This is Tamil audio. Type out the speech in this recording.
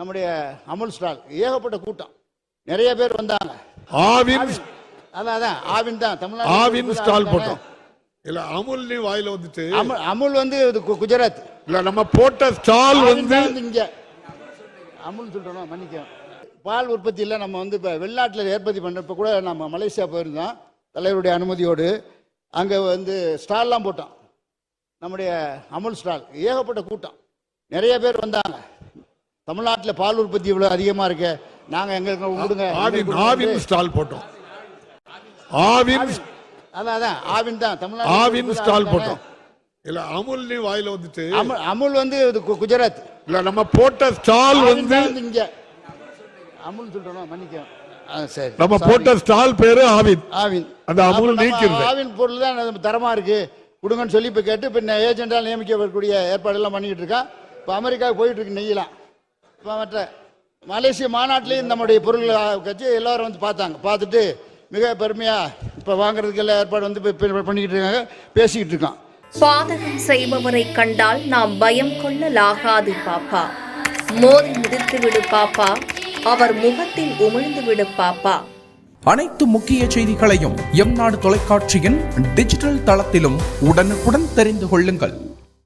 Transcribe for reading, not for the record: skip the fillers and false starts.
நம்முடைய அமுல் ஸ்டால் ஏகப்பட்ட கூட்டம், நிறைய பேர் வந்தாங்க. அதான் ஆவின் தான் தமிழ்நாடு ஆவின் ஸ்டால் போட்டோம். இல்ல அமுல் நீ வாயில வந்துட்டு அமுல் வந்து குஜராத் இல்ல நம்ம போட்ட ஸ்டால் வந்து இங்க அமுல் சொல்றோம். மன்னிக்க, பால் உற்பத்தியில் நம்ம வந்து இப்போ வெளிநாட்டில் ஏற்படுத்தி பண்ணப்போ கூட நம்ம மலேசியா போயிருந்தோம் தலைவருடைய அனுமதியோடு. அங்கே வந்து ஸ்டால்லாம் போட்டோம். நம்முடைய அமுல் ஸ்டால் ஏகப்பட்ட கூட்டம், நிறைய பேர் வந்தாங்க. தமிழ்நாட்டில் பால் உற்பத்தி இவ்வளோ அதிகமாக இருக்கு, நாங்கள் எங்களுக்கு விடுங்க. ஆவின் ஸ்டால் போட்டோம். அதான் ஆவின் தான் தமிழ்நாடு ஆவின் ஸ்டால் போட்டோம். இல்ல அமுல் நீ வாயில வந்துட்டு அமுல் வந்து குஜராத் இல்ல நம்ம போட்ட ஸ்டால் வந்து இங்க அமுல் சொல்றோம். மன்னிக்க, சரி, நம்ம போட்ட ஸ்டால் பேரு ஆவின். அந்த அமுல் நீக்கிறது ஆவின் பொருள் தான் தரமா இருக்கு, கொடுங்கன்னு சொல்லி இப்ப கேட்டு இப்ப ஏஜென்டால் நியமிக்கக்கூடிய ஏற்பாடு எல்லாம் பண்ணிக்கிட்டு இருக்கான். இப்ப அமெரிக்காவுக்கு போயிட்டு இருக்கு நெய்யலாம். இப்ப மற்ற மலேசிய மாநாட்டிலையும் நம்முடைய பொருள் கட்சி எல்லாரும் வந்து பார்த்துட்டு மிக பெருமையா இப்ப வாங்குறதுக்கு எல்லாம் ஏற்பாடு வந்து பண்ணிக்கிட்டு இருக்காங்க, பேசிக்கிட்டு இருக்கான். பாதகம் செய்பவரை கண்டால் நாம் பயம் கொள்ளலாகாது பாப்பா, மோதி மிதித்து விடு பாப்பா, அவர் முகத்தில் உமிழ்ந்து விடு பாப்பா. அனைத்து முக்கிய செய்திகளையும் எம் நாடு தொலைக்காட்சியின் டிஜிட்டல் தளத்திலும் உடனுக்குடன் தெரிந்து கொள்ளுங்கள்.